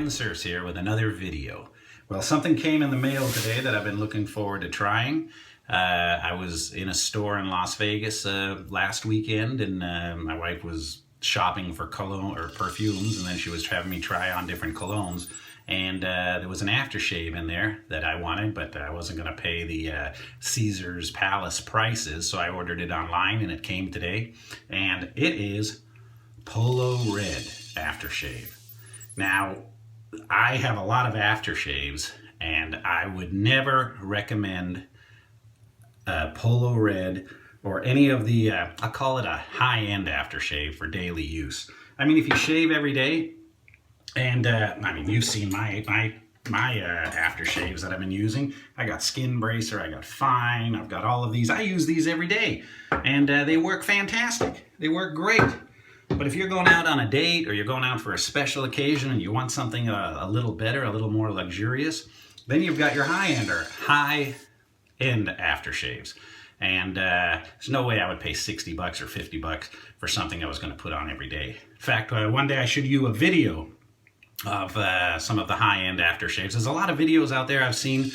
Kensurfs here with another video. Well, something came in the mail today that I've been looking forward to trying. I was in a store in Las Vegas last weekend, and my wife was shopping for cologne or perfumes, and then she was having me try on different colognes. And there was an aftershave in there that I wanted, but I wasn't going to pay the Caesar's Palace prices, so I ordered it online, and it came today. And it is Polo Red Aftershave. Now, I have a lot of aftershaves, and I would never recommend Polo Red or any of the, I'll call it a high-end aftershave for daily use. I mean, if you shave every day, and I mean, you've seen my aftershaves that I've been using. I got Skin Bracer, I got Fine, I've got all of these. I use these every day, and they work fantastic. They work great. But if you're going out on a date or you're going out for a special occasion and you want something a little better, a little more luxurious, then you've got your high-end aftershaves. And there's no way I would pay 60 bucks or 50 bucks for something I was going to put on every day. In fact, one day I showed you a video of some of the high-end aftershaves. There's a lot of videos out there I've seen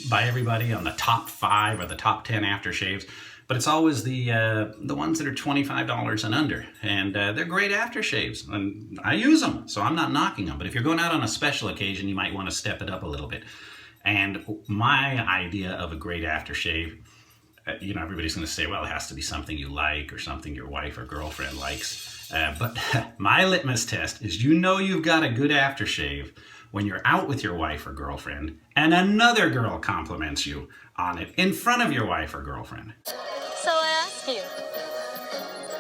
by everybody on the top 5 or the top 10 aftershaves. But it's always the ones that are $25 and under, and they're great aftershaves, and I use them, so I'm not knocking them. But if you're going out on a special occasion, you might want to step it up a little bit. And my idea of a great aftershave, you know, everybody's going to say, well, it has to be something you like or something your wife or girlfriend likes. But my litmus test is, you know, you've got a good aftershave when you're out with your wife or girlfriend and another girl compliments you on it in front of your wife or girlfriend. So I ask you,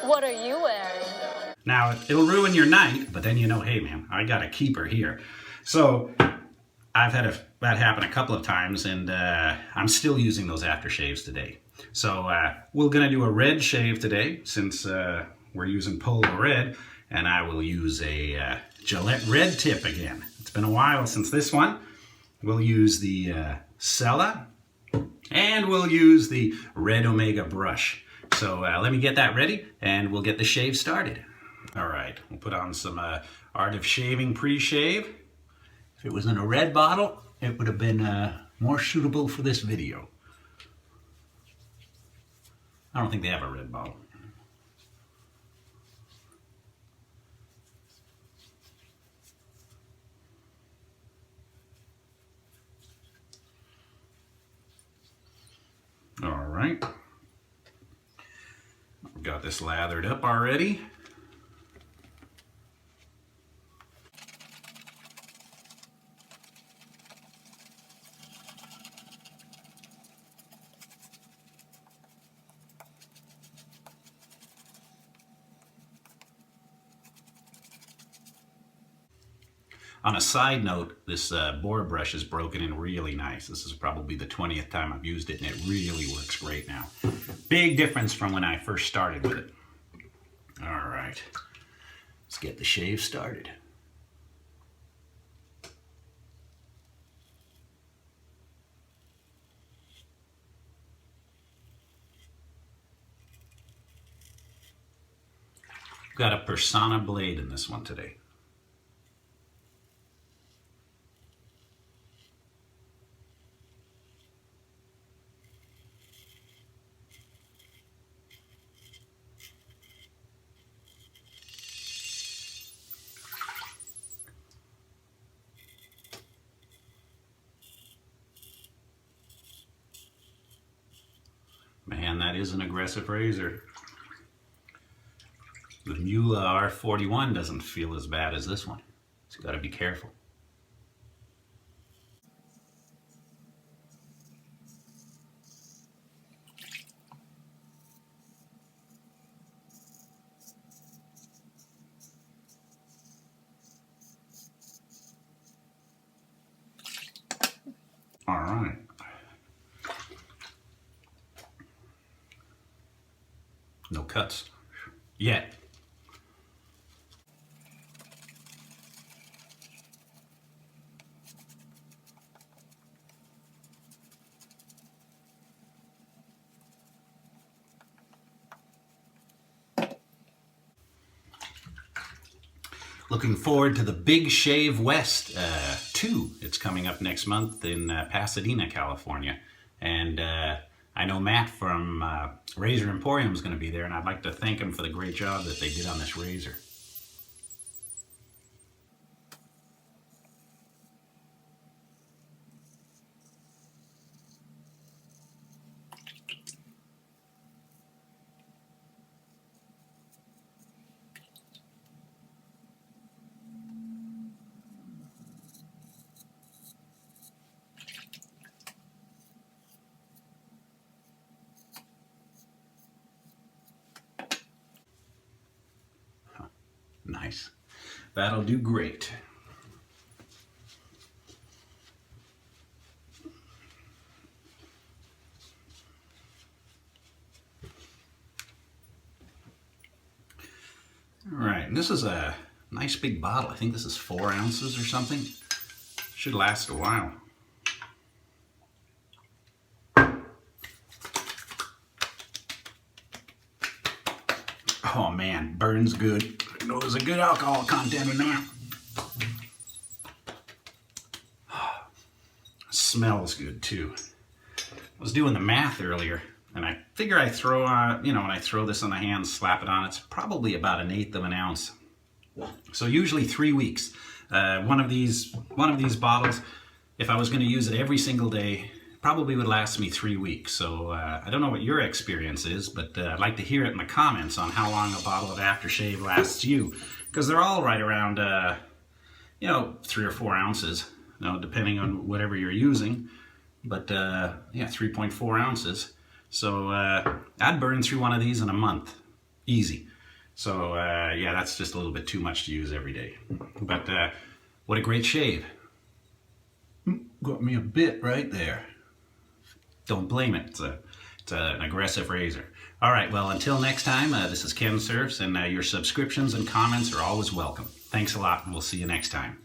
what are you wearing? Now, it'll ruin your night, but then you know, hey man, I got a keeper here. So I've had that happen a couple of times, and I'm still using those aftershaves today. So we're gonna do a red shave today, since we're using Polo Red, and I will use a Gillette Red Tip again. It's been a while since this one. We'll use the Cella, and we'll use the Red Omega brush. So let me get that ready, and we'll get the shave started. All right, we'll put on some Art of Shaving Preshave. If it was in a red bottle, it would have been more suitable for this video. I don't think they have a red bottle. All right, I've got this lathered up already. On a side note, this boar brush is broken in really nice. This is probably the 20th time I've used it, and it really works great now. Big difference from when I first started with it. All right, let's get the shave started. Got a Personna blade in this one today. Man, that is an aggressive razor. The Muhle R41 doesn't feel as bad as this one. So you gotta be careful. All right. No cuts yet. Looking forward to the Big Shave West 2. It's coming up next month in Pasadena, California. And I know Matt from Razor Emporium is going to be there, and I'd like to thank him for the great job that they did on this razor. Nice. That'll do great. All right, and this is a nice big bottle. I think this is 4 ounces or something. Should last a while. Oh man, burns good. I know there's a good alcohol content in there. Smells good too. I was doing the math earlier, and I figure I throw on, when I throw this on the hand, slap it on, it's probably about 1/8 of an ounce. So usually 3 weeks. One of these bottles, if I was going to use it every single day, probably would last me 3 weeks. So I don't know what your experience is, but I'd like to hear it in the comments on how long a bottle of aftershave lasts you, because they're all right around 3 or 4 ounces, depending on whatever you're using. But yeah, 3.4 ounces. So I'd burn through one of these in a month, easy. So yeah, that's just a little bit too much to use every day. But what a great shave. Got me a bit right there. Don't blame it. It's an aggressive razor. All right, well, until next time, this is Kensurfs, and your subscriptions and comments are always welcome. Thanks a lot, and we'll see you next time.